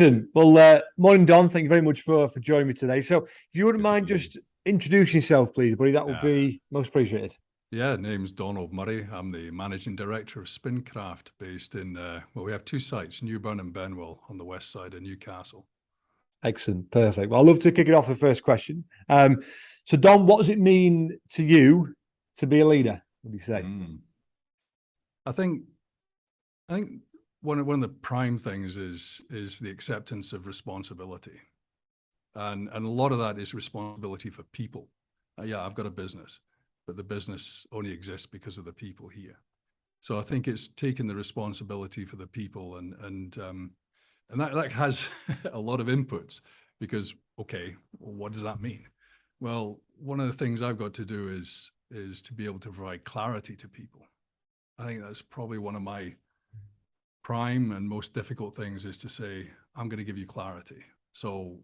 Excellent. Well, morning, Don. Thank you very much for joining me today. So, if you wouldn't Good to mind be here. just introducing yourself, please, buddy, that would Yeah, be most appreciated. yeah. Name's Donald Murray. I'm the managing director of Spincraft, based in well, we have two sites, Newburn and Benwell, on the west side of Newcastle. Excellent. Perfect. Well, I'd love to kick it off with the first question. So, Don, what does it mean to you to be a leader? What do you say? Mm. I think I think one of the prime things is the acceptance of responsibility, and a lot of that is responsibility for people. Yeah, I've got a business, but the business only exists because of the people here. So I think it's taking the responsibility for the people, and that has a lot of inputs because, okay, well, what does that mean? Well, one of the things I've got to do is to be able to provide clarity to people. I think that's probably one of my prime and most difficult things, is to say, I'm going to give you clarity. So,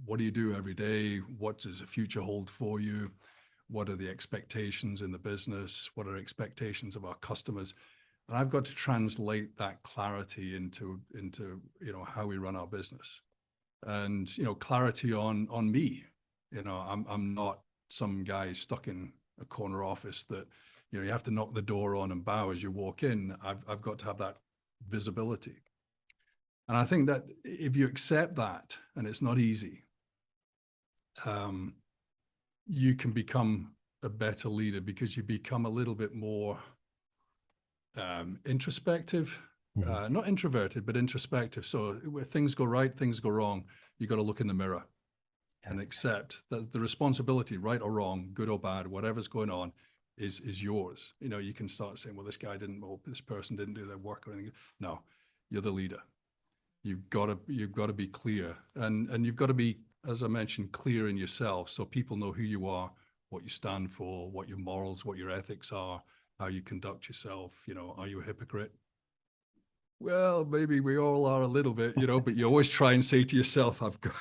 what do you do every day? What does the future hold for you? What are the expectations in the business? What are expectations of our customers? And I've got to translate that clarity into how we run our business, and clarity on me. I'm not some guy stuck in a corner office that you have to knock the door on and bow as you walk in. I've got to have that visibility, and I think that if you accept that, and it's not easy, you can become a better leader because you become a little bit more introspective, not introverted, but introspective. So where things go right, things go wrong, you got to look in the mirror and accept that the responsibility, right or wrong, good or bad, whatever's going on, is yours. You can start saying, well, this person didn't do their work or anything. No, you're the leader. You've got to be clear, and you've got to be, as I mentioned, clear in yourself, so people know who you are, what you stand for, what your morals, what your ethics are, how you conduct yourself. Are you a hypocrite? Well, maybe we all are a little bit, but you always try and say to yourself, I've got,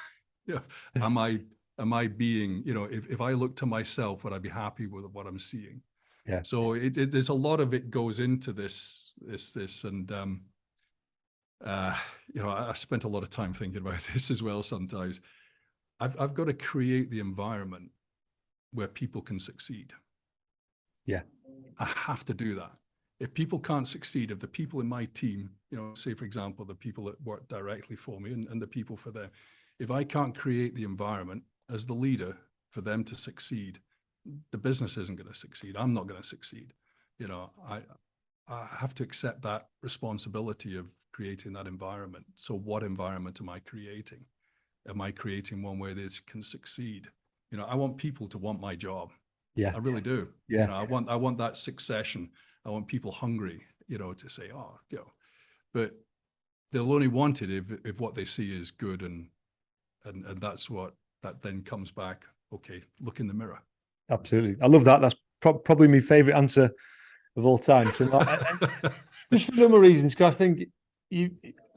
am I being, if I look to myself, would I be happy with what I'm seeing? Yeah. So there's a lot of it goes into this, and I spent a lot of time thinking about this as well. Sometimes I've got to create the environment where people can succeed. Yeah. I have to do that. If people can't succeed, if the people in my team, say, for example, the people that work directly for me and the people for them, if I can't create the environment as the leader for them to succeed, the business isn't going to succeed. I'm not going to succeed. I have to accept that responsibility of creating that environment. So what environment am I creating? Am I creating one where they can succeed? I want people to want my job. Yeah. I really do. Yeah. I want that succession. I want people hungry, to say, but they'll only want it if what they see is good, and that's what that then comes back. Okay, look in the mirror. Absolutely. I love that. That's probably my favorite answer of all time. So, just for a number of reasons, because I think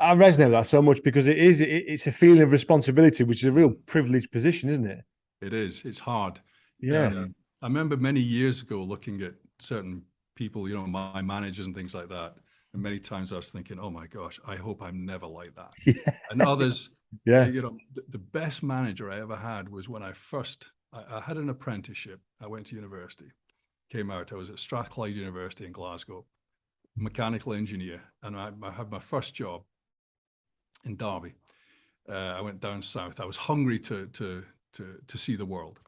I resonate with that so much, because it's a feeling of responsibility, which is a real privileged position, isn't it? It is. It's hard. Yeah. I remember many years ago looking at certain people, my managers and things like that. And many times I was thinking, oh my gosh, I hope I'm never like that. Yeah. And others, Yeah. the best manager I ever had was when I had an apprenticeship. I went to university, came out. I was at Strathclyde University in Glasgow, mechanical engineer. And I had my first job in Derby. I went down south. I was hungry to see the world.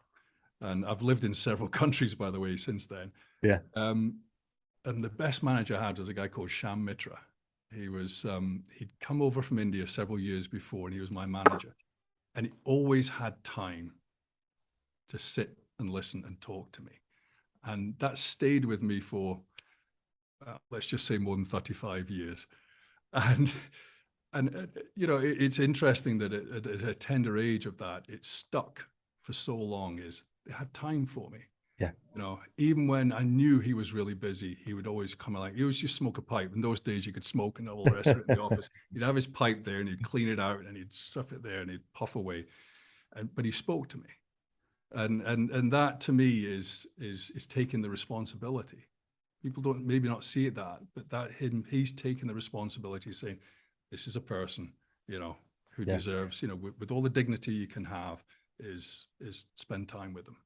And I've lived in several countries, by the way, since then. Yeah. And the best manager I had was a guy called Sham Mitra. He'd come over from India several years before, and he was my manager. And he always had time to sit and listen and talk to me. And that stayed with me for, let's just say, more than 35 years. And it's interesting that at a tender age of that, it stuck for so long, is they had time for me. Yeah. Even when I knew he was really busy, he would always come along. He always just smoke a pipe. In those days, you could smoke and all the rest of it in the office. He'd have his pipe there, and he'd clean it out, and he'd stuff it there, and he'd puff away. But he spoke to me, and that to me is taking the responsibility. People don't maybe not see it but he's taking the responsibility, saying, this is a person, who deserves, with all the dignity you can have, is spend time with them.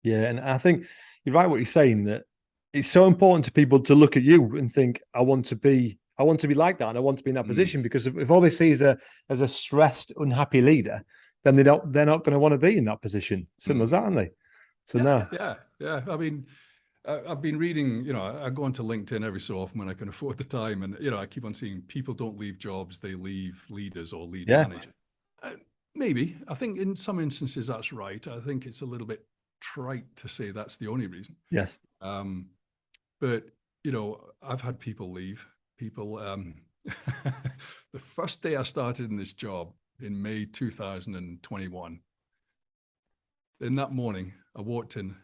Yeah, and I think you're right what you're saying, that it's so important to people to look at you and think, I want to be like that, and I want to be in that position, because if all they see is as a stressed, unhappy leader, then they're not going to want to be in that position. Simple as that, aren't they? So yeah. I mean, I've been reading, I go onto LinkedIn every so often when I can afford the time, and I keep on seeing people don't leave jobs, they leave leaders or lead managers. Maybe, I think in some instances that's right. I think it's a little bit trite to say that's the only reason. Yes. But I've had people leave. People, the first day I started in this job in May 2021, in that morning, I walked in,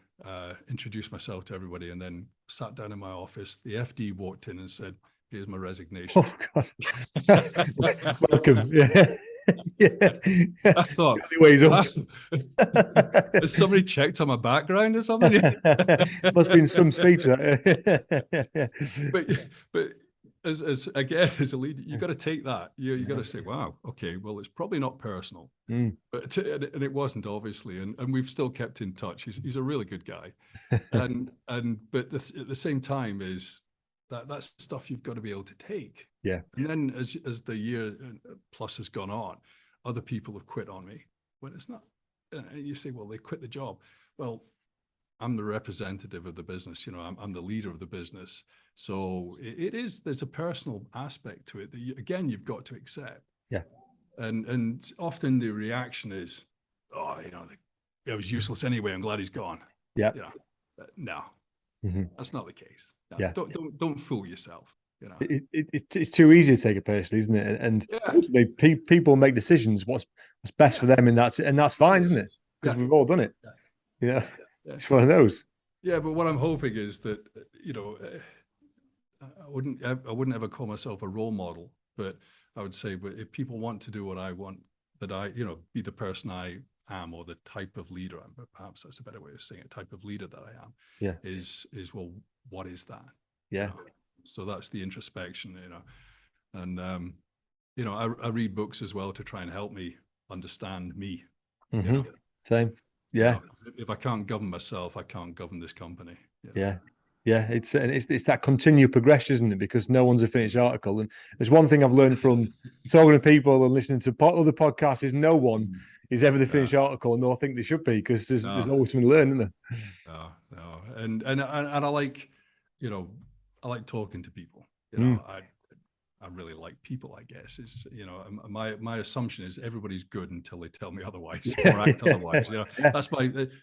introduced myself to everybody, and then sat down in my office. The FD walked in and said, "Here's my resignation." Oh God! Welcome. Yeah. I thought, has somebody checked on my background or something? Must be in some speech. But as a leader, you got to take that. You got to say, wow, okay, well, it's probably not personal, but and it wasn't, obviously, and we've still kept in touch. He's a really good guy, but at the same time is that's stuff you've got to be able to take. Yeah. And then as the year plus has gone on, other people have quit on me. When it's not, you say, well, they quit the job. Well, I'm the representative of the business. I'm the leader of the business. So there's a personal aspect to it that you've got to accept. Yeah. And often the reaction is, oh, it was useless anyway. I'm glad he's gone. Yeah. No, that's not the case. No, yeah. Don't fool yourself. It's too easy to take it personally, isn't it? And ultimately, people make decisions what's best for them, and that's fine, isn't it? Because we've all done it. It's one of those. Yeah, but what I'm hoping is that I wouldn't ever call myself a role model, but I would say, but if people want to do what I want, that I be the person I am, or the type of leader I'm. But perhaps that's a better way of saying it. Type of leader that I am. Yeah. Is well, what is that? Yeah. So that's the introspection, and I read books as well to try and help me understand me. Same. Yeah. If I can't govern myself, I can't govern this company. Yeah. It's that continued progression, isn't it? Because no one's a finished article. And there's one thing I've learned from talking to people and listening to other podcasts is no one is ever the finished article, nor think they should be, because there's always something to learn, isn't there? No. And I like, I like talking to people. I really like people, I guess. Is my assumption is everybody's good until they tell me otherwise or act otherwise.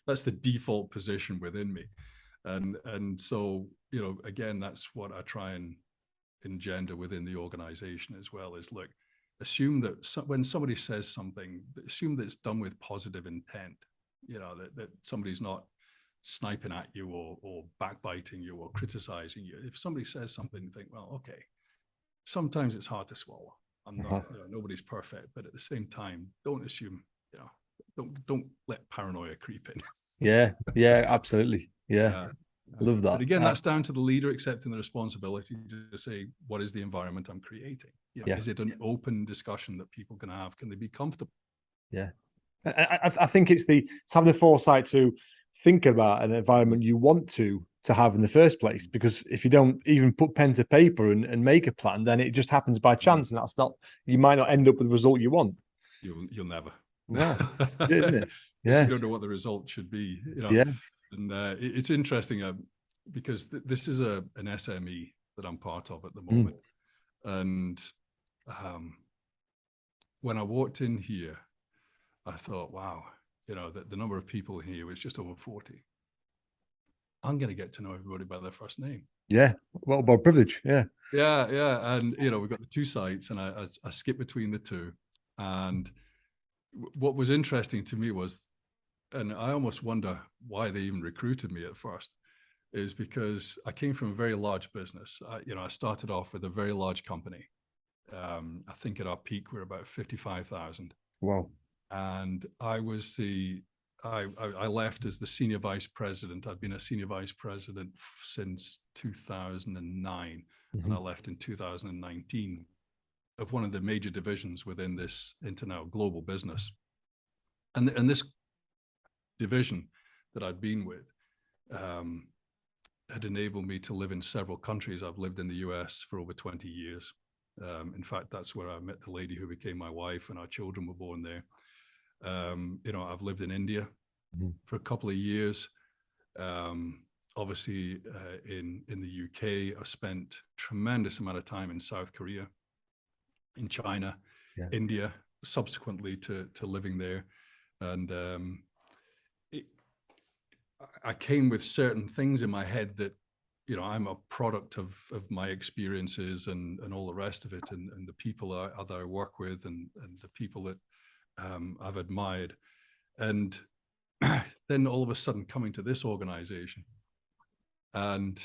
That's the default position within me, and so again, that's what I try and engender within the organization as well. Is look, assume that when somebody says something, assume that it's done with positive intent. That somebody's not sniping at you or backbiting you or criticizing you. If somebody says something, you think, well, okay. Sometimes it's hard to swallow. I'm not, nobody's perfect, but at the same time, don't assume, don't let paranoia creep in. Yeah, absolutely. Yeah. Love that. But again, that's down to the leader accepting the responsibility to say, what is the environment I'm creating? Is it an open discussion that people can have? Can they be comfortable? Yeah. I think it's having the foresight to think about an environment you want to have in the first place, because if you don't even put pen to paper and make a plan, then it just happens by chance, and you might not end up with the result you want. You'll never. No, isn't it? Yeah, you don't know what the result should be. Yeah. And it's interesting because this is an SME that I'm part of at the moment, and when I walked in here, I thought, wow, the number of people here was just over 40. I'm going to get to know everybody by their first name. Yeah. What about privilege? Yeah. Yeah. And, we've got the two sites, and I skipped between the two. And what was interesting to me was, and I almost wonder why they even recruited me at first, is because I came from a very large business. I started off with a very large company. I think at our peak, we were about 55,000. Wow. And I was I left as the senior vice president. I'd been a senior vice president since 2009, and I left in 2019. of one of the major divisions within this international global business. And this division that I'd been with had enabled me to live in several countries. I've lived in the US for over 20 years. In fact, that's where I met the lady who became my wife, and our children were born there. I've lived in India for a couple of years. Obviously, in the UK, I spent a tremendous amount of time in South Korea, in China, India, subsequently to living there. And I came with certain things in my head that, I'm a product of my experiences and all the rest of it, and the people that I work with, and the people that I've admired. And then all of a sudden coming to this organization, and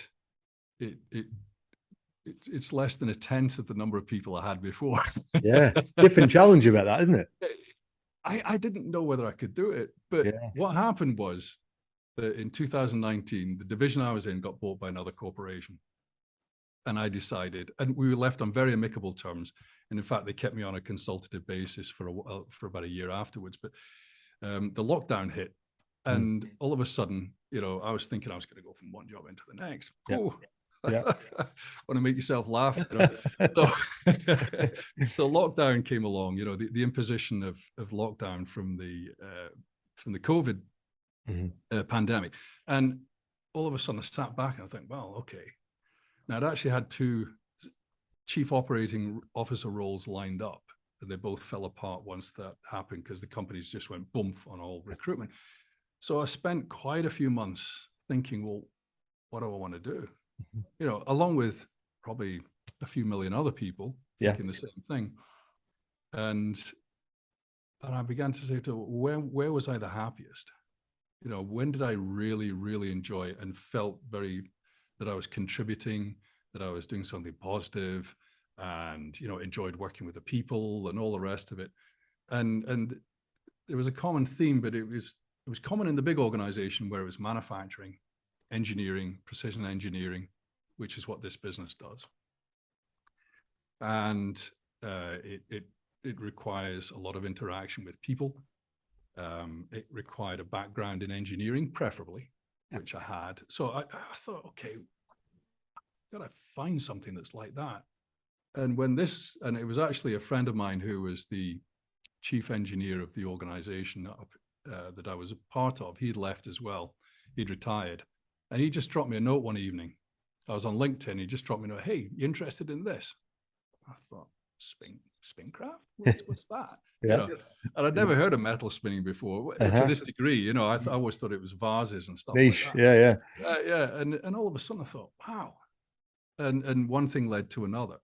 it's less than a tenth of the number of people I had before. Yeah, different challenge about that, isn't it? I didn't know whether I could do it, but what happened was that in 2019, the division I was in got bought by another corporation. And I decided, and we were left on very amicable terms. And in fact, they kept me on a consultative basis for about a year afterwards. But the lockdown hit, and all of a sudden, I was thinking I was going to go from one job into the next. Want to make yourself laugh. So lockdown came along. The imposition of lockdown from the COVID pandemic, and all of a sudden I sat back and I think, well, okay. Now I'd actually had 2 chief operating officer roles lined up, and they both fell apart once that happened because the companies just went boom on all recruitment. So I spent quite a few months thinking, well, what do I want to do? Along with probably a few million other people thinking the same thing. And I began to say to where was I the happiest? When did I really, really enjoy and felt that I was contributing, that I was doing something positive, and, enjoyed working with the people and all the rest of it. And there was a common theme, but it was common in the big organization where it was manufacturing, engineering, precision engineering, which is what this business does. And it requires a lot of interaction with people. It required a background in engineering, preferably, which I had. So I thought, okay, I've got to find something that's like that. And and it was actually a friend of mine who was the chief engineer of the organization that I was a part of. He'd left as well. He'd retired. And he just dropped me a note one evening. I was on LinkedIn. He just dropped me a note. Hey, you interested in this? I thought, Spincraft? What's that? And I'd never heard of metal spinning before to this degree. I always thought it was vases and stuff Niche. like that. And all of a sudden I thought, wow. And one thing led to another.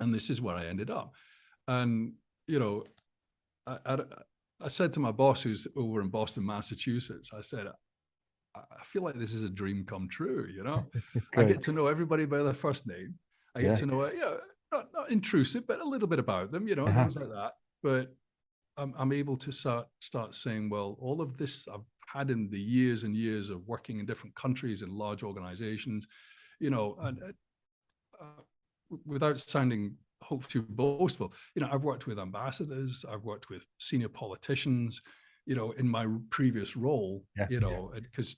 And this is where I ended up. And, I said to my boss, who's over in Boston, Massachusetts, I said, I feel like this is a dream come true. I get to know everybody by their first name. I get to know, not intrusive, but a little bit about them, things like that. But I'm able to start saying, well, all of this I've had in the years and years of working in different countries and large organizations, and without sounding hopefully too boastful, I've worked with ambassadors, I've worked with senior politicians, in my previous role, because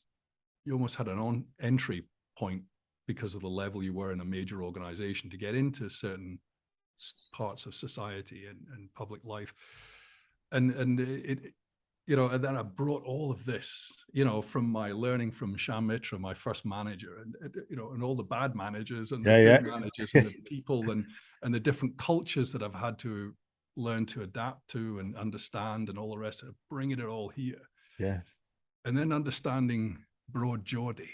you almost had an on entry point because of the level you were in a major organization to get into certain parts of society and public life. And it, and then I brought all of this, from my learning from Sham Mitra, my first manager, and all the bad managers and the good managers and the people and the different cultures that I've had to learn to adapt to and understand and all the rest of it, bringing it all here. Yeah. And then understanding Broad Geordie.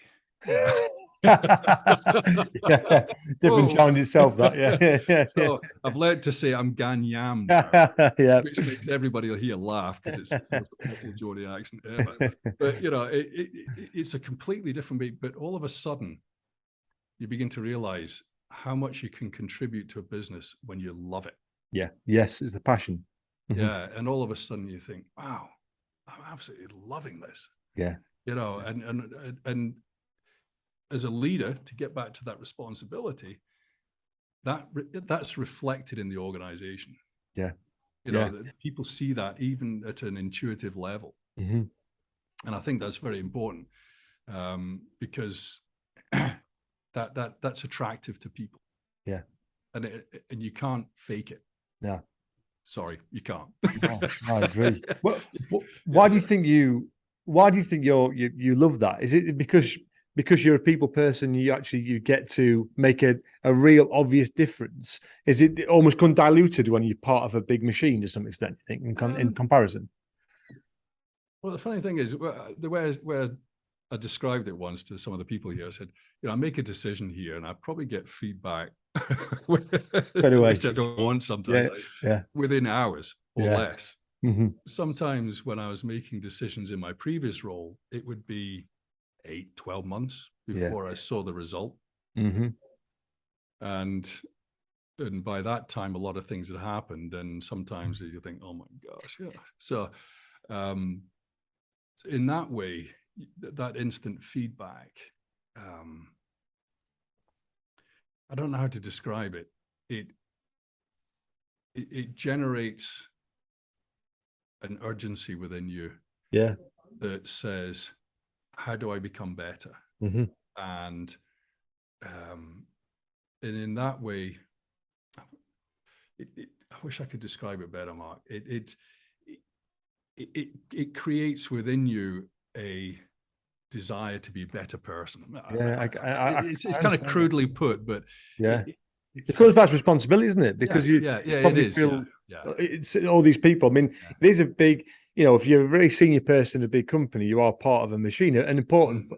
Different challenge itself, that. So I've learned to say I'm Gan Yam now, which makes everybody here laugh because it's the most awful Geordie accent ever. But it's a completely different beat. But all of a sudden, you begin to realize how much you can contribute to a business when you love it. Yeah. Yes, it's the passion. Yeah, and all of a sudden you think, wow, I'm absolutely loving this. Yeah. And as a leader, to get back to that responsibility, that's reflected in the organization. Yeah. That people see that even at an intuitive level. Mm-hmm. And I think that's very important, because that's attractive to people. Yeah. And you can't fake it. Yeah. Sorry, you can't. No, I agree. Why do you think you love that? Is it because you're a people person, you get to make a real obvious difference? Is it almost undiluted when you're part of a big machine to some extent, you think, in comparison? Well, the funny thing is, the way I described it once to some of the people here, I said, I make a decision here and I probably get feedback which I don't want sometimes, within hours or less. Mm-hmm. Sometimes when I was making decisions in my previous role, it would be 8-12 months before I saw the result. Mm-hmm. And by that time, a lot of things had happened. And sometimes you think, oh my gosh, So in that way, that instant feedback, I don't know how to describe it. It generates an urgency within you, that says, "How do I become better?" Mm-hmm. And in that way, I wish I could describe it better, Mark. It creates within you a desire to be a better person. It's kind of crudely put, but it comes back to responsibility, isn't it? Because it is. It's all these people. I mean, it is a big, if you're a very senior person in a big company, you are part of a machine, an important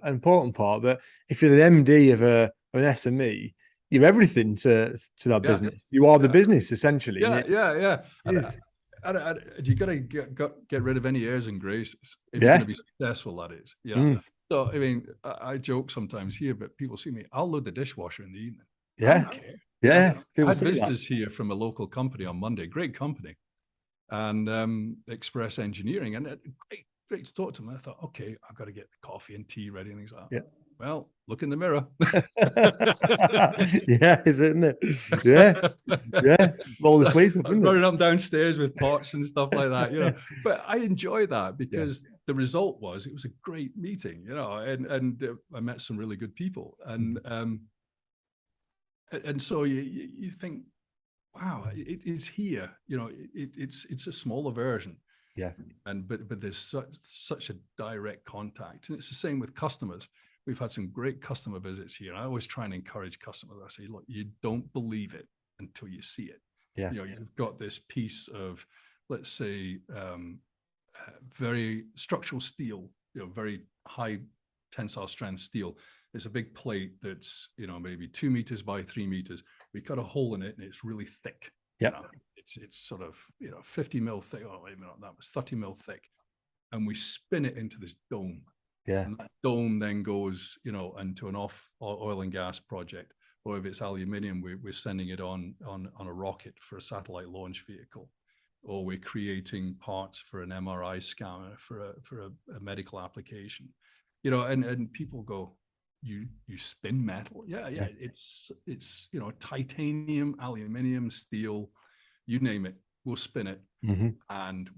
part. But if you're the MD of an SME, you're everything to that business. You are the business essentially. And you got to get rid of any airs and graces if you're going to be successful. That is, So I mean, I joke sometimes here, but people see me. I'll load the dishwasher in the evening. I don't care. I had visitors here from a local company on Monday, great company, and Express Engineering, and great to talk to them. I thought, okay, I've got to get the coffee and tea ready and things like that. Well, look in the mirror. Isn't it? Roll the sleeves up. Running up downstairs with pots and stuff like that, But I enjoy that because the result was it was a great meeting, and I met some really good people, and so you think, wow, it's here, it's a smaller version. But there's such a direct contact, and it's the same with customers. We've had some great customer visits here. I always try and encourage customers. I say, look, you don't believe it until you see it. You've got this piece of, let's say, very structural steel, very high tensile strength steel. It's a big plate that's, maybe 2 meters by 3 meters. We cut a hole in it and it's really thick. It's sort of, 50 mil thick. Oh, wait a minute, that was 30 mil thick. And we spin it into this dome. And that dome then goes, into an oil and gas project. Or if it's aluminium, we're sending it on a rocket for a satellite launch vehicle. Or we're creating parts for an MRI scanner for a medical application. And people go, you spin metal? It's titanium, aluminium, steel, you name it, we'll spin it. And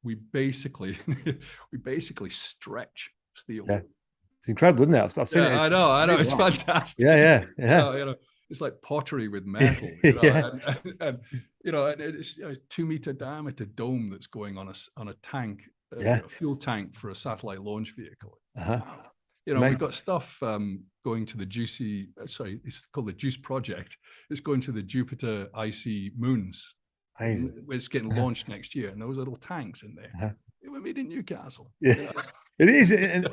we basically stretch steel. It's incredible, isn't it? I've seen it. I know. It's fantastic. It's like pottery with metal. And it's a 2 meter diameter dome that's going on a tank, a fuel tank for a satellite launch vehicle. We've got stuff going to it's called the JUICE project. It's going to the Jupiter icy moons. It's getting launched next year, and those little tanks in there. They were made in Newcastle. It is. And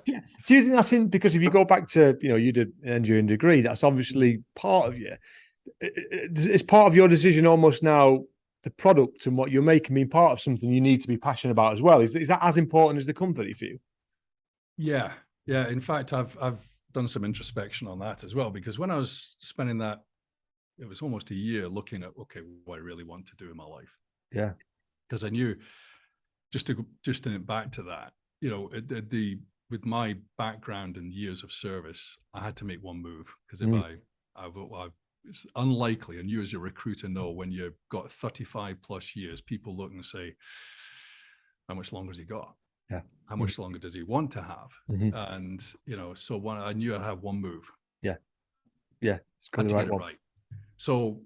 do you think that's because if you go back to, you did an engineering degree, that's obviously part of you. It's part of your decision almost now, the product and what you're making being part of something you need to be passionate about as well. Is that as important as the company for you? Yeah. In fact, I've done some introspection on that as well, because when I was spending that, it was almost a year looking at, okay, what I really want to do in my life. Because I knew, just to back to that, with my background and years of service, I had to make one move, because if it's unlikely, and you as a recruiter know, when you've got 35 plus years, people look and say, how much longer has he got? Yeah. How much longer does he want to have? And, you know, so when I knew I'd have one move. Yeah. Yeah. It's I had the to right get it one. right. So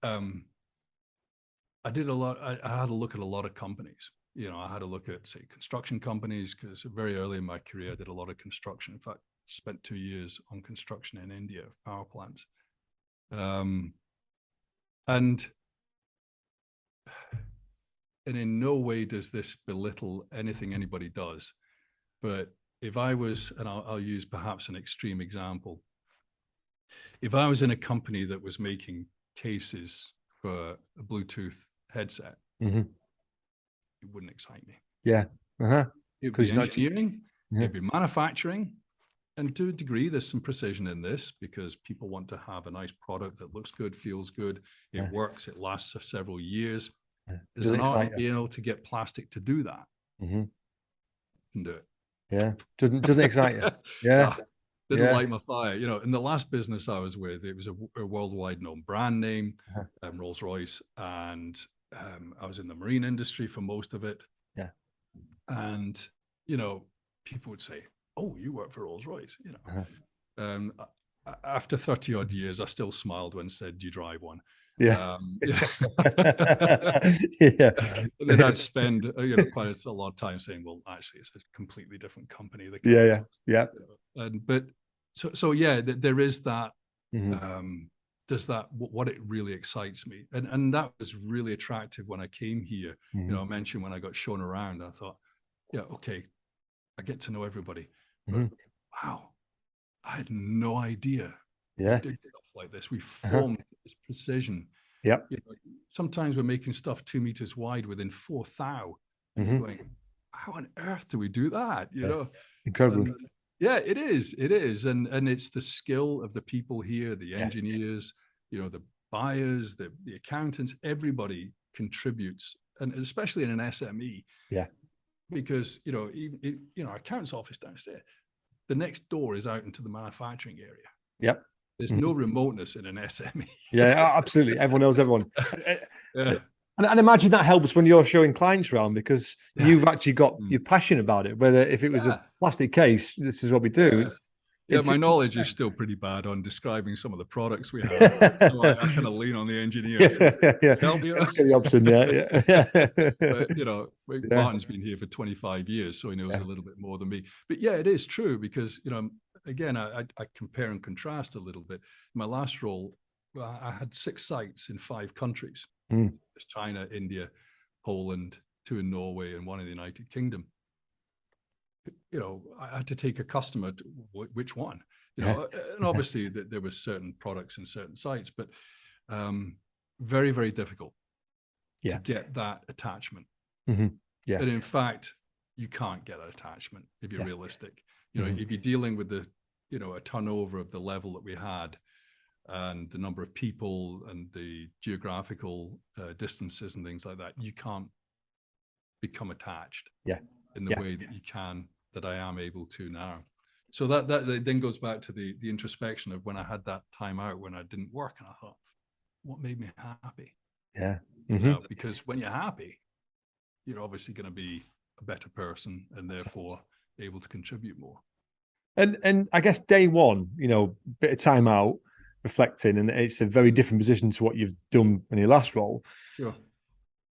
I did a lot. I had a look at a lot of companies. You know, I had a look at, say, construction companies, because very early in my career, I did a lot of construction. In fact, spent 2 years on construction in India of power plants. And in no way does this belittle anything anybody does. But if I was, and I'll use perhaps an extreme example, if I was in a company that was making cases for a Bluetooth headset, it wouldn't excite me. Yeah. It'd be Because engineering, it'd be manufacturing, and to a degree, there's some precision in this, because people want to have a nice product that looks good, feels good, it works, it lasts for several years. There's an art in being able to get plastic to do that. Can do it. Yeah. Doesn't excite you. Yeah. Didn't light my fire. You know, in the last business I was with, it was a worldwide known brand name, Rolls Royce, and I was in the marine industry for most of it. Yeah. And, you know, people would say, oh, you work for Rolls Royce, you know. After 30 odd years, I still smiled when said, do you drive one? Yeah. Yeah. And then I'd spend you know, quite a lot of time saying, well, actually, it's a completely different company. Yeah. And but so yeah, there is that. Does that what it really excites me, and that was really attractive when I came here. You know, I mentioned when I got shown around, I thought, yeah, okay, I get to know everybody, but wow, I had no idea. Yeah. We did stuff like this. We formed this precision. Yep. You know, sometimes we're making stuff 2 meters wide within 4 thou, and you're going, how on earth do we do that? You know, incredible. And, yeah, it is, and it's the skill of the people here, the engineers, you know, the buyers, the accountants. Everybody contributes, and especially in an SME. Yeah. Because you know, our accountant's office downstairs, the next door is out into the manufacturing area. Yep. There's no remoteness in an SME. Yeah, absolutely. Everyone knows everyone. And imagine that helps when you're showing clients around, because you've actually got you're passionate about it. Whether if it was a plastic case, this is what we do. My knowledge is still pretty bad on describing some of the products we have, so I kind of lean on the engineers. Help me. But you know, Martin's been here for 25 years, so he knows a little bit more than me. But yeah, it is true, because you know, again, I compare and contrast a little bit. In my last role, I had 6 sites in 5 countries: China, India, Poland, 2 in Norway, and 1 in the United Kingdom. You know, I had to take a customer to which one, you know, and obviously there were certain products in certain sites, but very, very difficult to get that attachment. And in fact, you can't get that attachment if you're realistic. You know, if you're dealing with you know, a turnover of the level that we had, and the number of people and the geographical distances and things like that, you can't become attached in the way that you can, that I am able to now. So that then goes back to the introspection of when I had that time out when I didn't work, and I thought, what made me happy? You know, because when you're happy, you're obviously going to be a better person, and therefore able to contribute more. And I guess day one, you know, bit of time out, reflecting, and it's a very different position to what you've done in your last role. Sure.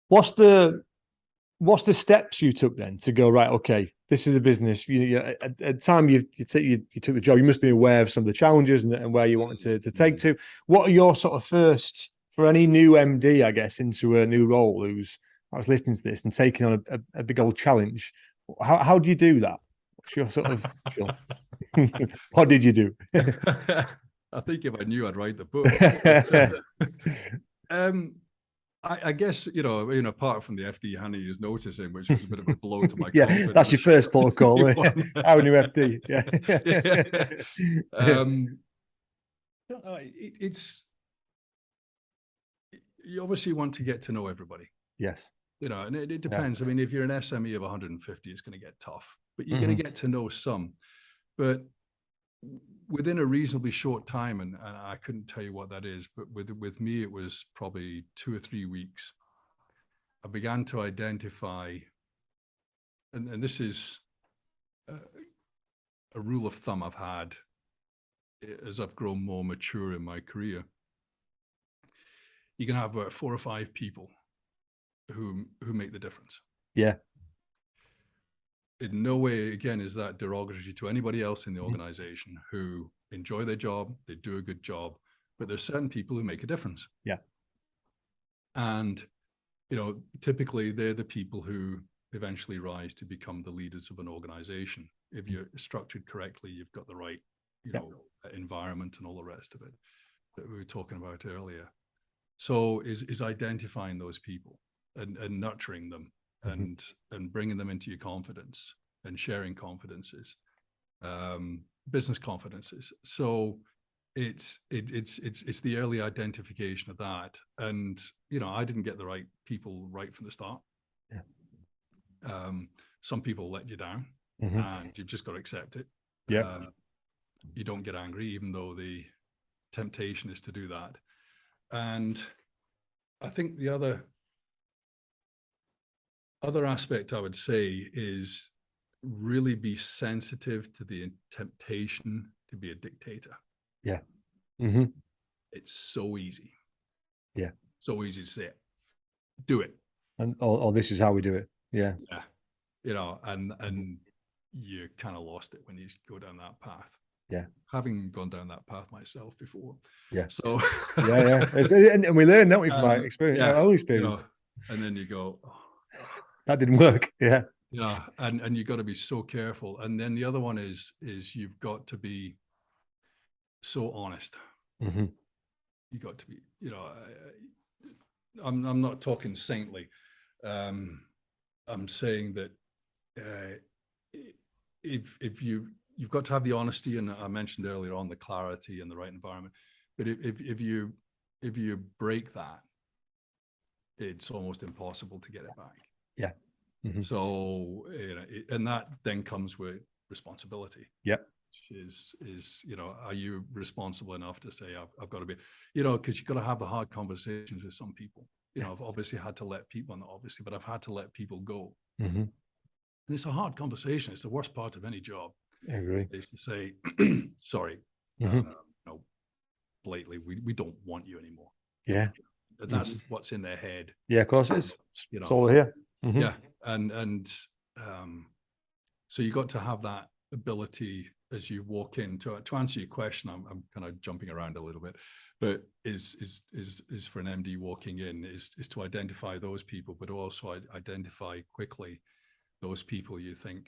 What's the steps you took then to go, right, okay, this is a business. At the time you took the job, you must be aware of some of the challenges and where you wanted to take to. What are your sort of first, for any new MD, I guess, into a new role who's I was listening to this and taking on a big old challenge? How do you do that? What's your sort of what did you do? I think if I knew, I'd write the book. But, I guess, you know, apart from the FD handing his notice in, which was a bit of a blow to my confidence. That's your first protocol. Our new FD. It's you obviously want to get to know everybody. Yes. You know, and it depends. I mean, if you're an SME of 150, it's going to get tough, but you're going to get to know some. But within a reasonably short time, and I couldn't tell you what that is, but with me, it was probably 2 or 3 weeks. I began to identify, and this is a rule of thumb I've had as I've grown more mature in my career. You can have about 4 or 5 people who make the difference. Yeah. In no way, again, is that derogatory to anybody else in the organization who enjoy their job, they do a good job, but there's certain people who make a difference. Yeah. And, typically they're the people who eventually rise to become the leaders of an organization. If you're structured correctly, you've got the right, environment and all the rest of it that we were talking about earlier. So is identifying those people and nurturing them and bringing them into your confidence and sharing confidences, business confidences. So it's the early identification of that. And, I didn't get the right people right from the start. Yeah. Some people let you down and you've just got to accept it. Yeah. You don't get angry, even though the temptation is to do that. And I think the other aspect I would say is really be sensitive to the temptation to be a dictator. Yeah. It's so easy. Yeah. So easy to say it. Do it. And this is how we do it. Yeah. Yeah. And you kind of lost it when you go down that path. Yeah. Having gone down that path myself before. Yeah. So yeah. And we learn, don't we, from our experience, our own experience. And then you go, oh, that didn't work. Yeah. Yeah. And you got to be so careful. And then the other one is you've got to be so honest. You got to be, I'm not talking saintly. I'm saying that if you've got to have the honesty, and I mentioned earlier on the clarity and the right environment, but if you break that, it's almost impossible to get it back. Yeah. So and that then comes with responsibility. Yeah. Is are you responsible enough to say I've got to be, because you've got to have the hard conversations with some people. I've obviously had to let people, not obviously, but I've had to let people go. And it's a hard conversation. It's the worst part of any job. I agree. Is to say, sorry, blatantly, we don't want you anymore. Yeah. And that's what's in their head. Yeah, of course it is. It's all here. Yeah. And so you got to have that ability as you walk in to answer your question. I'm kind of jumping around a little bit, but is for an MD walking in is to identify those people, but also identify quickly those people you think,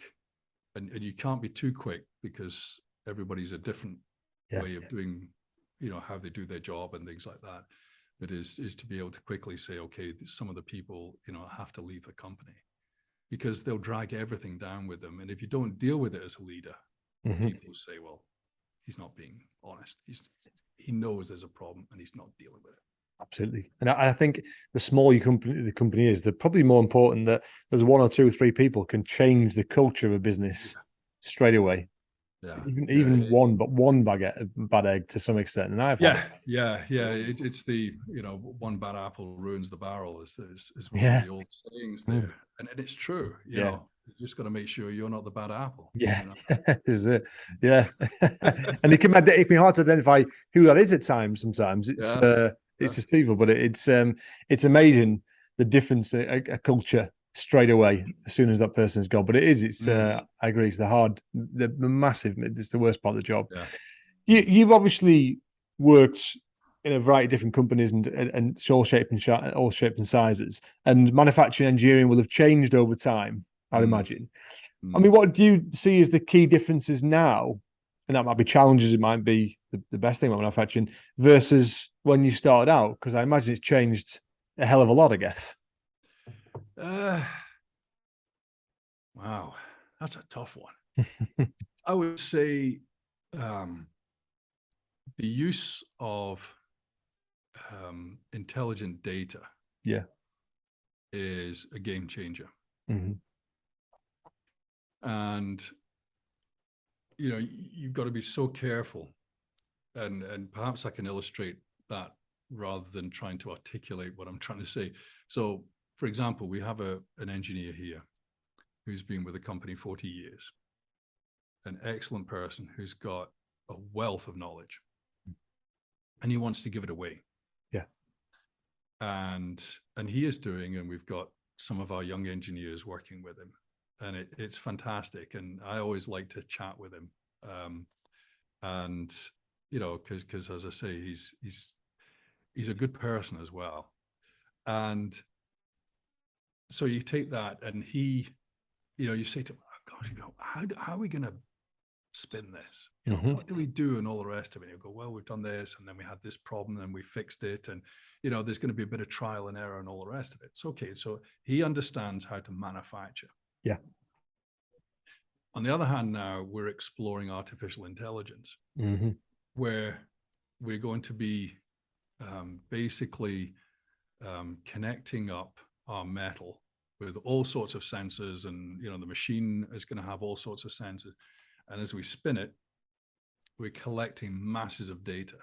and you can't be too quick because everybody's a different way of doing, how they do their job and things like that. But is to be able to quickly say, okay, some of the people, have to leave the company because they'll drag everything down with them. And if you don't deal with it as a leader, people say, well, he's not being honest. He knows there's a problem and he's not dealing with it. Absolutely. And I think the smaller the company is, they're probably more important that there's 1 or 2 or 3 people can change the culture of a business straight away. Yeah. Even one bad egg to some extent. And I've it's the one bad apple ruins the barrel is one of the old sayings there. And it's true. You know, you just got to make sure you're not the bad apple. Yeah. This is it. Yeah. And it can be hard to identify who that is at times. Sometimes it's deceitful, but it's amazing the difference a culture straight away as soon as that person's gone. But it's I agree, it's the massive, it's the worst part of the job. You've obviously worked in a variety of different companies and all shapes and sizes, and manufacturing engineering will have changed over time, I'd imagine. I mean, what do you see as the key differences now? And that might be challenges, it might be the best thing about manufacturing versus when you started out, because I imagine it's changed a hell of a lot, I guess. Wow, that's a tough one. I would say the use of intelligent data is a game changer. And you know, you've got to be so careful, and perhaps I can illustrate that rather than trying to articulate what I'm trying to say. So, for example, we have an engineer here who's been with the company 40 years, an excellent person who's got a wealth of knowledge, and he wants to give it away. Yeah. And he is doing, and we've got some of our young engineers working with him, and it's fantastic. And I always like to chat with him. And, you know, because as I say, he's a good person as well. And so you take that, and he, you know, you say to him, oh, gosh, you know, how are we going to spin this? You know, what do we do, and all the rest of it? And he'll go, well, we've done this, and then we had this problem, and we fixed it, and, you know, there's going to be a bit of trial and error and all the rest of it. It's okay. So he understands how to manufacture. Yeah. On the other hand, now we're exploring artificial intelligence, where we're going to be basically connecting up our metal with all sorts of sensors, and, you know, the machine is going to have all sorts of sensors. And as we spin it, we're collecting masses of data.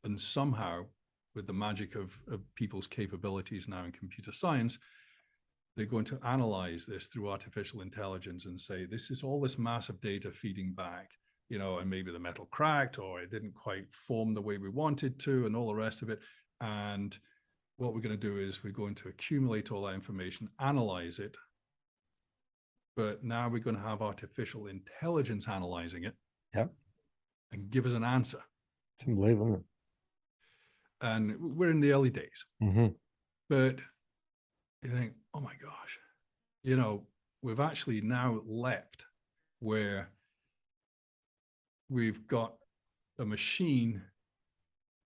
And somehow, with the magic of people's capabilities now in computer science, they're going to analyze this through artificial intelligence and say, this is all this massive data feeding back, you know, and maybe the metal cracked, or it didn't quite form the way we wanted to, and all the rest of it. And what we're going to do is we're going to accumulate all that information, analyze it, but now we're going to have artificial intelligence analyzing it, and give us an answer. It's unbelievable, isn't it? And we're in the early days, but you think, oh my gosh, you know, we've actually now leapt where we've got a machine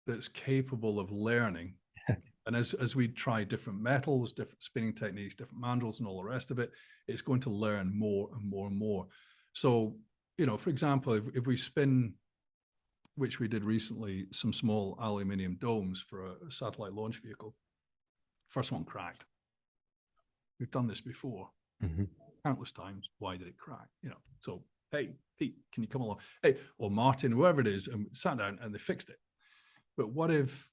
that's capable of learning. And as we try different metals, different spinning techniques, different mandrels, and all the rest of it, it's going to learn more and more and more. So, you know, for example, if we spin, which we did recently, some small aluminium domes for a satellite launch vehicle, first one cracked. We've done this before, countless times. Why did it crack? You know, so, hey, Pete, can you come along? Hey, or Martin, whoever it is, and sat down and they fixed it. But what if,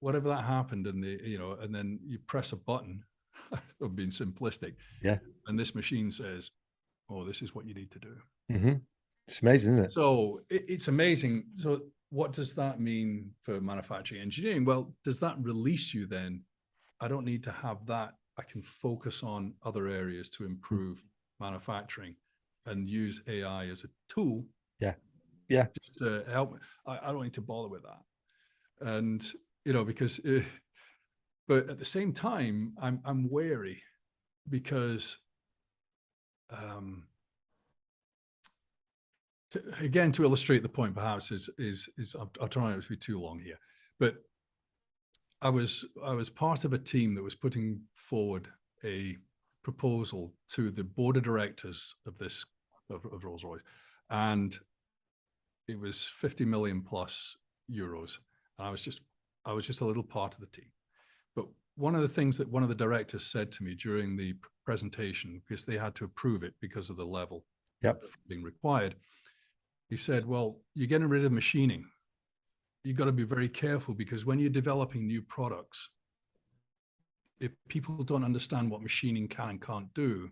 whatever that happened, and you know, and then you press a button, of being simplistic, and this machine says, oh, this is what you need to do. It's amazing, isn't it? So it's amazing. So what does that mean for manufacturing engineering? Well, does that release you then? I don't need to have that. I can focus on other areas to improve manufacturing and use AI as a tool. Just to help. I don't need to bother with that. And, you know, because, but at the same time, I'm wary, because, again, to illustrate the point, perhaps I'll try not to be too long here, but I was part of a team that was putting forward a proposal to the board of directors of Rolls-Royce, and it was 50 million plus euros, and I was just a little part of the team. But one of the things that one of the directors said to me during the presentation, because they had to approve it because of the level being required, he said, well, you're getting rid of machining. You've got to be very careful, because when you're developing new products, if people don't understand what machining can and can't do,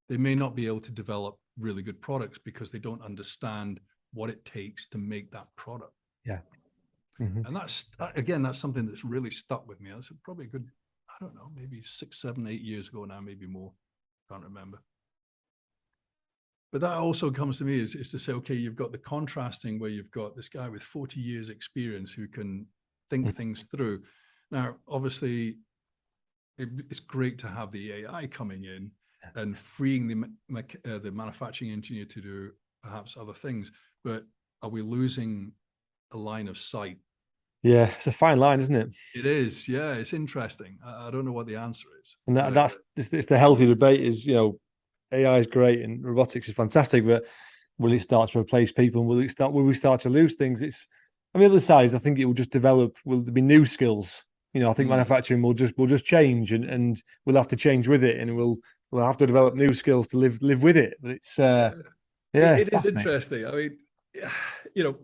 they may not be able to develop really good products, because they don't understand what it takes to make that product. And that's something that's really stuck with me. That's probably a good, I don't know, maybe 6, 7, 8 years ago now, maybe more. Can't remember. But that also comes to me is to say, okay, you've got the contrasting where you've got this guy with 40 years experience who can think things through. Now, obviously, it's great to have the AI coming in and freeing the manufacturing engineer to do perhaps other things. But are we losing a line of sight? Yeah, it's a fine line, isn't it? It is. Yeah, it's interesting. I don't know what the answer is. And it's the healthy debate is, you know, AI is great and robotics is fantastic, but will it start to replace people? And will we start to lose things? It's on the other side, I think it will just develop. Will there be new skills? You know, I think manufacturing will just change, and we'll have to change with it, and we'll have to develop new skills to live with it. But it's it is interesting. I mean, you know,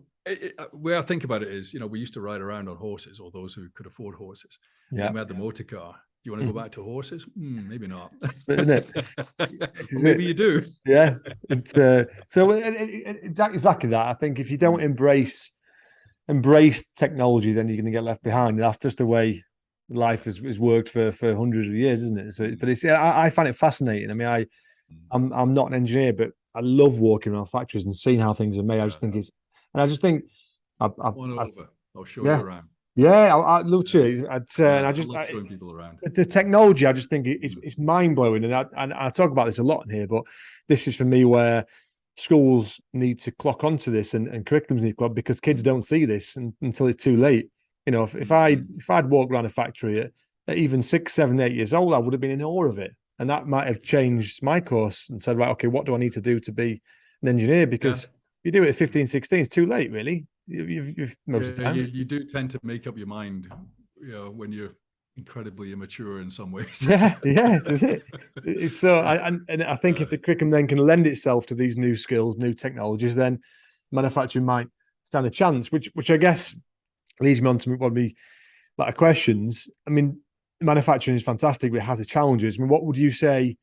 where I think about it is, you know, we used to ride around on horses, or those who could afford horses. And then we had the motor car. Do you want to go back to horses? Maybe not. Isn't it? Well, maybe you do. Yeah. So exactly that. I think if you don't embrace technology, then you're going to get left behind. That's just the way life has worked for hundreds of years, isn't it? So, but I find it fascinating. I mean, I'm not an engineer, but I love walking around factories and seeing how things are made. I just think I'll show you around. Yeah, I'd love to. I love showing people around. The technology, I just think it's mind blowing, and I talk about this a lot in here. But this is for me where schools need to clock onto this, and curriculums need to clock, because kids don't see this until it's too late. You know, if I'd walked around a factory at even 6, 7, 8 years old, I would have been in awe of it, and that might have changed my course and said, right, okay, what do I need to do to be an engineer? Because if you do it at 15, 16, it's too late, really. You've most of the time. You do tend to make up your mind, you know, when you're incredibly immature in some ways. Yeah, that's it. It's so, I think if the curriculum then can lend itself to these new skills, new technologies, then manufacturing might stand a chance. Which I guess leads me on to one of my like questions. I mean, manufacturing is fantastic, but it has its challenges. I mean, what would you say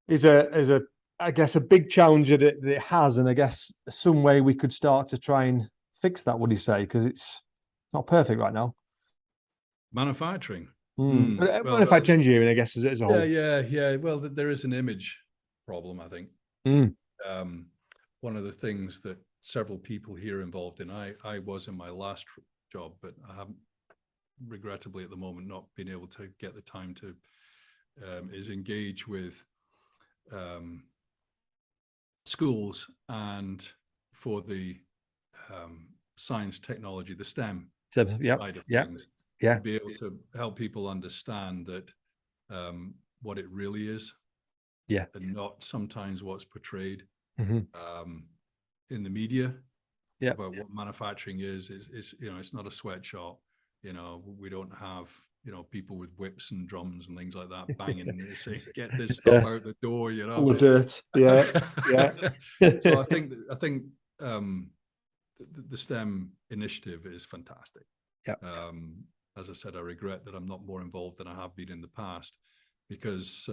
is I guess a big challenge that it has, and I guess some way we could start to try and fix that? What do you say? Because it's not perfect right now. Manufacturing. Manufacturing engineering, I guess, as a whole. Yeah. Well, there is an image problem, I think. One of the things that several people here involved in, I was in my last job, but I haven't, regrettably at the moment, not been able to get the time to, is engage with schools and for the science, technology, the STEM side of things. To be able to help people understand that what it really is, and not sometimes what's portrayed in the media about what manufacturing is. You know, it's not a sweatshop. You know, we don't have, you know, people with whips and drums and things like that banging and saying, "Get this stuff out the door," you know, full of dirt. Yeah. So I think the STEM initiative is fantastic. As I said, I regret that I'm not more involved than I have been in the past, because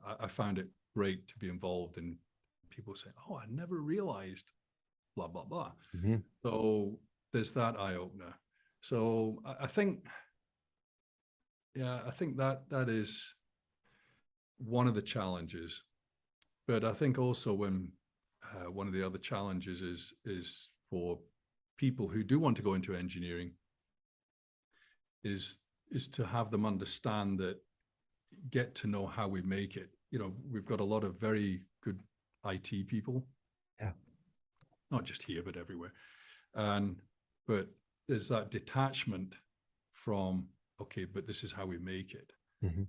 I found it great to be involved in people saying, "Oh, I never realized blah, blah, blah." So there's that eye opener. So I think that is one of the challenges. But I think also when one of the other challenges is for people who do want to go into engineering is to have them understand that, get to know how we make it. You know, we've got a lot of very good IT people, not just here but everywhere, but there's that detachment from, okay, but this is how we make it.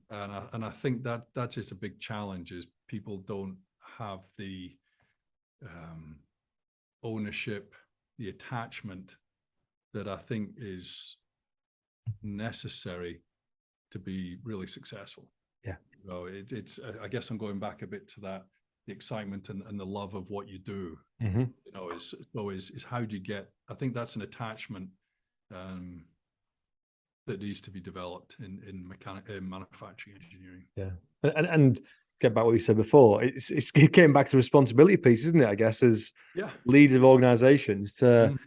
And I think that is a big challenge, is people don't have the ownership, the attachment that I think is necessary to be really successful. So it's I guess I'm going back a bit to that, the excitement and the love of what you do. You know, is how do you get, I think that's an attachment that needs to be developed in manufacturing engineering. And get back what you said before, it's getting back to the responsibility piece, isn't it? I guess, as leaders of organizations to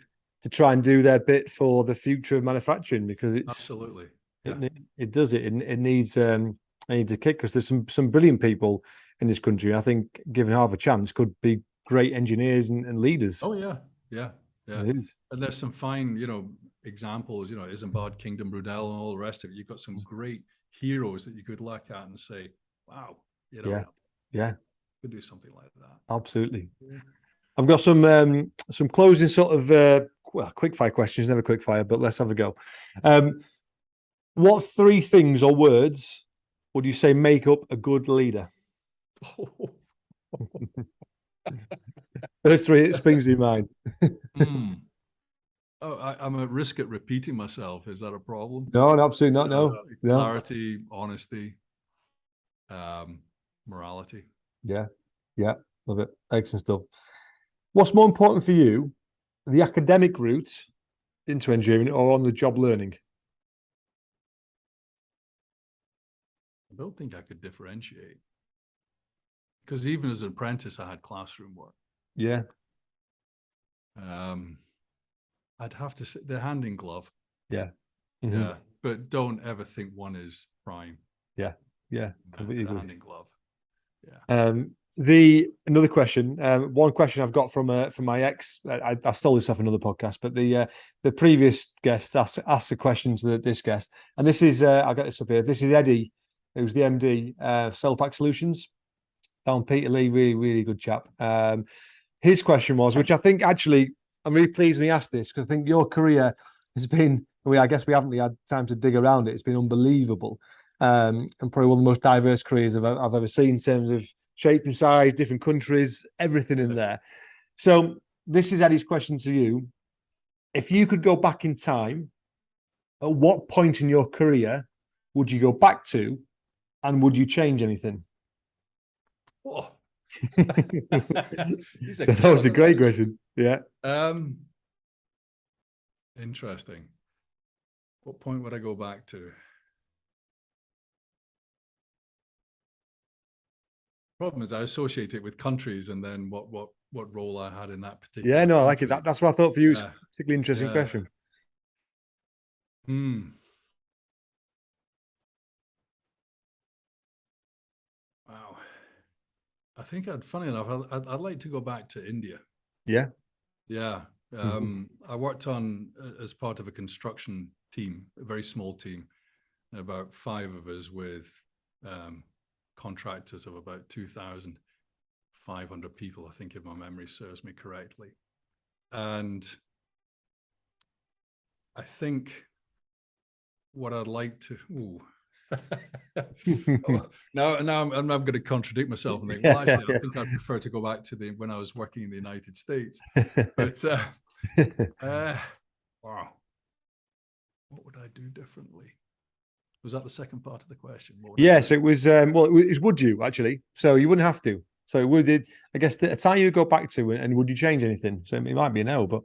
try and do their bit for the future of manufacturing, because it's absolutely it needs a kick, because there's some brilliant people in this country. I think given half a chance could be great engineers and leaders. Oh yeah. And there's some fine, you know, examples, you know, Isambard, Kingdom, Brunel, and all the rest of it. You've got some great heroes that you could look at and say, wow, you know, could do something like that. Absolutely. I've got some closing sort of quick fire questions, never quick fire, but let's have a go. What 3 things or words would you say make up a good leader? First 3 it springs to your mind. Oh, I'm at risk at repeating myself. Is that a problem? No, absolutely not. No. Clarity, honesty, morality. Yeah. Love it. Excellent stuff. What's more important for you, the academic route into engineering or on the job learning? I don't think I could differentiate, because even as an apprentice, I had classroom work. Yeah. I'd have to say they're hand in glove. Yeah. Yeah, but don't ever think one is prime. Yeah. Yeah. Completely agree. Hand in glove. Yeah. Another question. One question I've got from my ex. I stole this off another podcast, but the previous guest asked a question to this guest, and this is I'll get this up here. This is Eddie, who's the MD Cellpack Solutions down Peterlee. Really, really good chap. His question was, which I think actually I'm really pleased he asked this, because I think your career has been. I guess we haven't really had time to dig around it. It's been unbelievable. And probably one of the most diverse careers I've ever seen in terms of shape and size, different countries, everything in there. So this is Eddie's question to you. If you could go back in time, at what point in your career would you go back to, and would you change anything? Oh. That was a great question. Yeah. Interesting. What point would I go back to? Problem is, I associate it with countries, and then what role I had in that particular. Yeah, no, country. I like it. That's what I thought for you. It's a particularly interesting question. Wow. I think funny enough, I'd like to go back to India. Yeah. Yeah. I worked on as part of a construction team, a very small team, about 5 of us with contractors of about 2,500 people, I think, if my memory serves me correctly. And I think what I'd like to, now I'm not going to contradict myself and think, well, actually, I think I'd prefer to go back to when I was working in the United States. But wow, what would I do differently? Was that the second part of the question? Yes, it was. Well, it was, would you actually? So you wouldn't have to. So would it? I guess the time you go back to, and would you change anything? So it might be a no, but.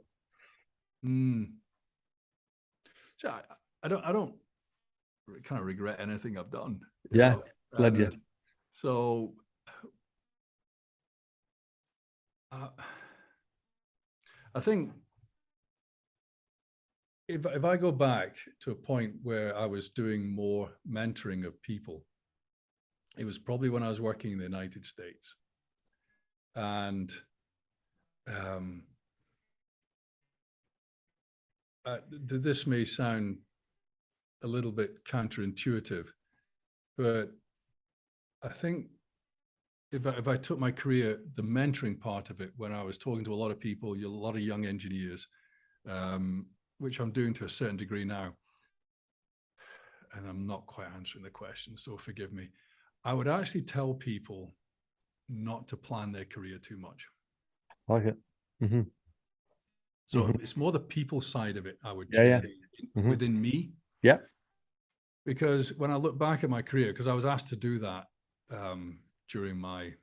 So I don't kind of regret anything I've done. Yeah, led you. So I think if I go back to a point where I was doing more mentoring of people, it was probably when I was working in the United States. And this may sound a little bit counterintuitive, but I think if I took my career, the mentoring part of it, when I was talking to a lot of people, a lot of young engineers, which I'm doing to a certain degree now, and I'm not quite answering the question, so forgive me. I would actually tell people not to plan their career too much. I like it. Mm-hmm. So it's more the people side of it I would change within me. Yeah. Because when I look back at my career, because I was asked to do that during my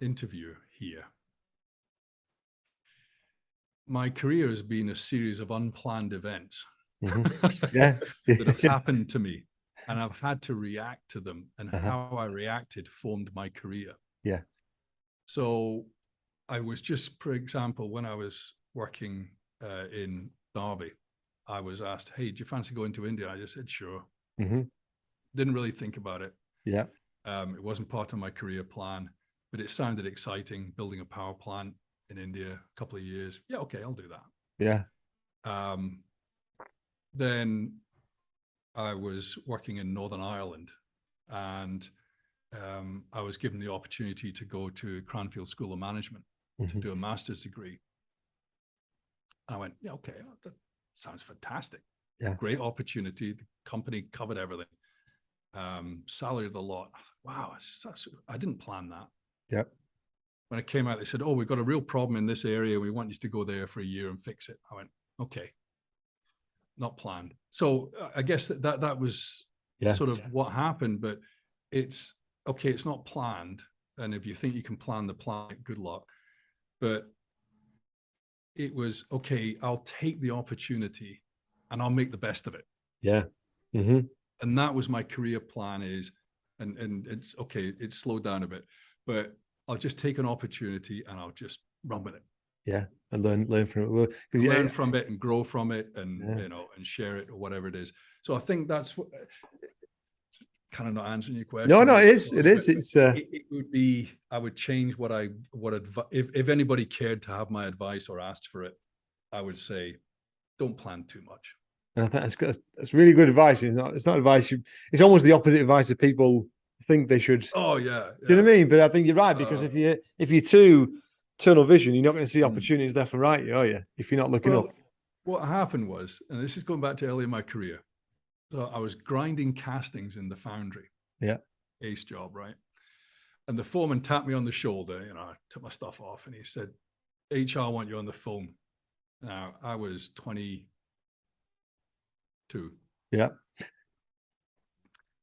interview here, my career has been a series of unplanned events that have happened to me, and I've had to react to them, and how I reacted formed my career. Yeah. So I was just, for example, when I was working in Derby, I was asked, hey, do you fancy going to India? I just said, sure. Didn't really think about it. Yeah. It wasn't part of my career plan, but it sounded exciting, building a power plant in India, a couple of years. Yeah, okay, I'll do that. Yeah. Then I was working in Northern Ireland, and I was given the opportunity to go to Cranfield School of Management to do a master's degree. And I went, yeah, okay, that sounds fantastic. Yeah. Great opportunity. The company covered everything. Salaried a lot. Wow, I didn't plan that. Yeah. When it came out, they said, oh, we've got a real problem in this area. We want you to go there for a year and fix it. I went, okay. Not planned. So I guess that was sort of what happened, but it's okay. It's not planned. And if you think you can plan the plan, good luck. But it was, okay, I'll take the opportunity and I'll make the best of it. Yeah. Mm-hmm. And that was my career plan is, and it's okay, it's slowed down a bit, but I'll just take an opportunity and I'll just run with it. Yeah. And learn from it. Well, learn from it and grow from it, and yeah. you know, and share it or whatever it is. So I think that's what, kind of not answering your question. No, it is. It's it would be, I would change what I if anybody cared to have my advice or asked for it, I would say, don't plan too much. and I think that's really good advice. It's not advice. It's almost the opposite advice that people think they should. Oh yeah, Do you know what I mean? But I think you're right, because if you're too tunnel vision, you're not going to see opportunities left and right, are you? If you're not looking up. What happened was, and this is going back to early in my career, so I was grinding castings in the foundry. Yeah. Ace job, right? And the foreman tapped me on the shoulder, you know, I took my stuff off, and he said, HR want you on the phone. Now, I was 22. Yeah.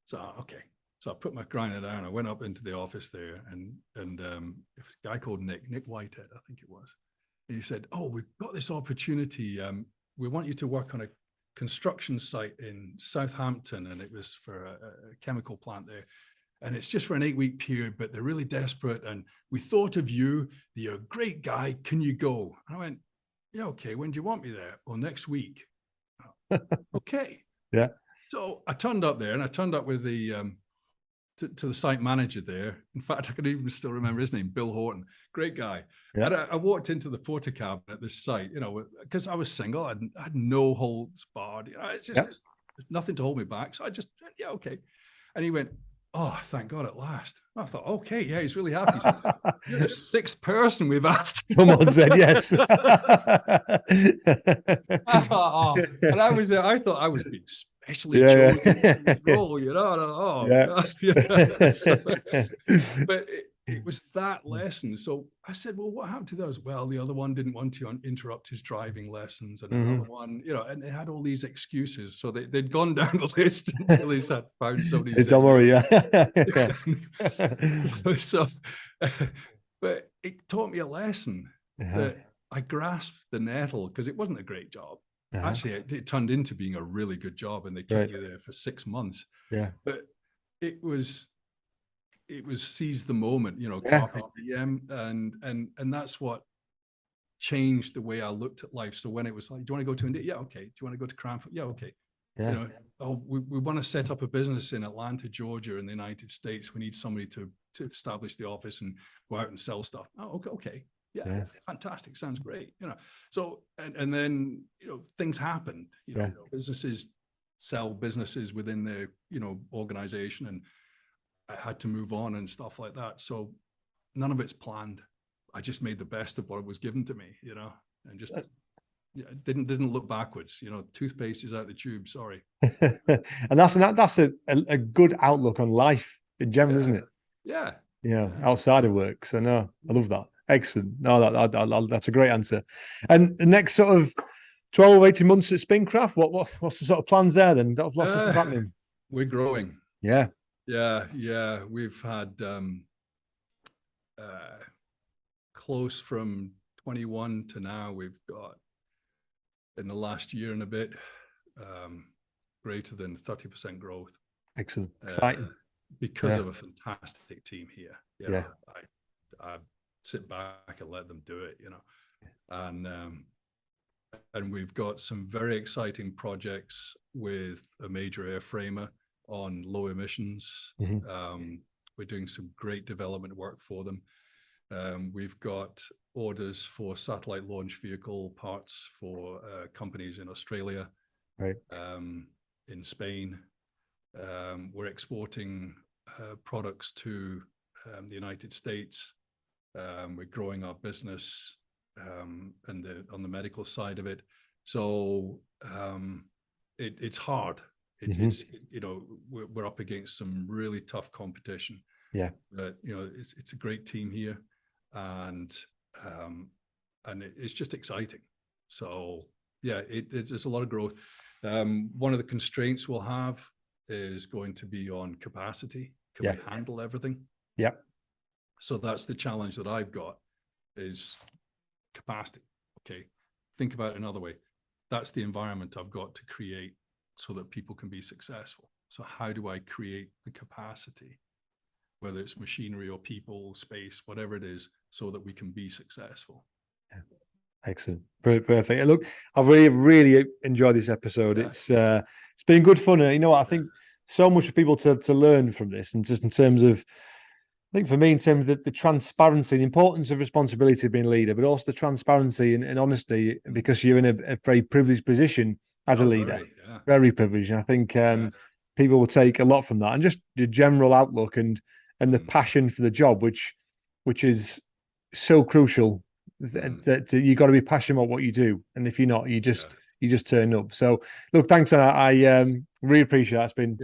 So, okay. So I put my grinder down. I went up into the office there, and it was a guy called Nick Whitehead, I think it was. And he said, oh, we've got this opportunity. We want you to work on a construction site in Southampton, and it was for a chemical plant there. And it's just for an 8-week period, but they're really desperate. And we thought of you. You're a great guy. Can you go? And I went, yeah, okay. When do you want me there? Well, next week. Okay. Yeah. So I turned up there, and I turned up with the to the site manager there. In fact, I can even still remember his name, Bill Horton. Great guy. Yeah. And I walked into the porter cabin at this site, you know, because I was single. I had no holds barred. You know, it's just there's nothing to hold me back. So I just, yeah, okay. And he went, oh, thank God at last. I thought, okay, yeah, he's really happy. He says, you're the 6th person we've asked. Someone said yes. I thought, and I thought I was being specially chosen for this role, you know. But it was that lesson. So I said, well, what happened to those? Well, the other one didn't want to interrupt his driving lessons, and another one, you know, and they had all these excuses. So they'd gone down the list until they had found somebody. Don't worry, So, but it taught me a lesson that I grasped the nettle, because it wasn't a great job. Actually, it turned into being a really good job, and they kept you there for 6 months. Yeah. But it was seize the moment, you know, carpe diem, and that's what changed the way I looked at life. So when it was like, do you want to go to India? Yeah, okay. Do you want to go to Cranford? Yeah, okay. Yeah. You know, oh, we want to set up a business in Atlanta, Georgia, in the United States. We need somebody to establish the office and go out and sell stuff. Oh, okay. Yeah, fantastic. Sounds great. You know, so, and then, you know, things happened, you know, businesses sell businesses within their, you know, organization, and I had to move on and stuff like that. So none of it's planned. I just made the best of what was given to me, you know, and just didn't look backwards. You know, toothpaste is out the tube. Sorry. And that's a good outlook on life in general, isn't it? Yeah. Yeah. Outside of work. So no, I love that. Excellent. No, that's a great answer. And the next sort of 12, 18 months at Spincraft, what's the sort of plans there then? What's the stuff happening? We're growing. Yeah. Yeah. We've had close from 21 to now. We've got, in the last year and a bit, greater than 30% growth. Excellent. Exciting. Because of a fantastic team here. You know, I sit back and let them do it, you know. And we've got some very exciting projects with a major airframer on low emissions. We're doing some great development work for them. We've got orders for satellite launch vehicle parts for companies in Australia, in Spain. We're exporting products to the United States. We're growing our business on the medical side of it. So it's hard. It's you know, we're up against some really tough competition. Yeah. But you know, it's a great team here, and it's just exciting. So yeah, there's a lot of growth. One of the constraints we'll have is going to be on capacity. Can we handle everything? Yeah. So that's the challenge that I've got, is capacity. Okay. think about it another way. That's the environment I've got to create so that people can be successful. So how do I create the capacity, whether it's machinery or people, space, whatever it is, so that we can be successful? Excellent. Perfect. Look, I've really enjoyed this episode. Yeah. It's been good fun. And you know what? I think so much for people to learn from this, and just in terms of, I think for me, in terms of the transparency, the importance of responsibility of being a leader, but also the transparency and honesty, because you're in a very privileged position as a leader, very privileged. And I think people will take a lot from that, and just the general outlook and the passion for the job, which is so crucial. You got to be passionate about what you do, and if you're not, you just turn up. So, look, thanks, and I really appreciate that. It's been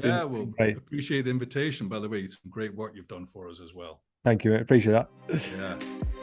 great. Appreciate the invitation. By the way, some great work you've done for us as well. Thank you. I appreciate that. Yeah.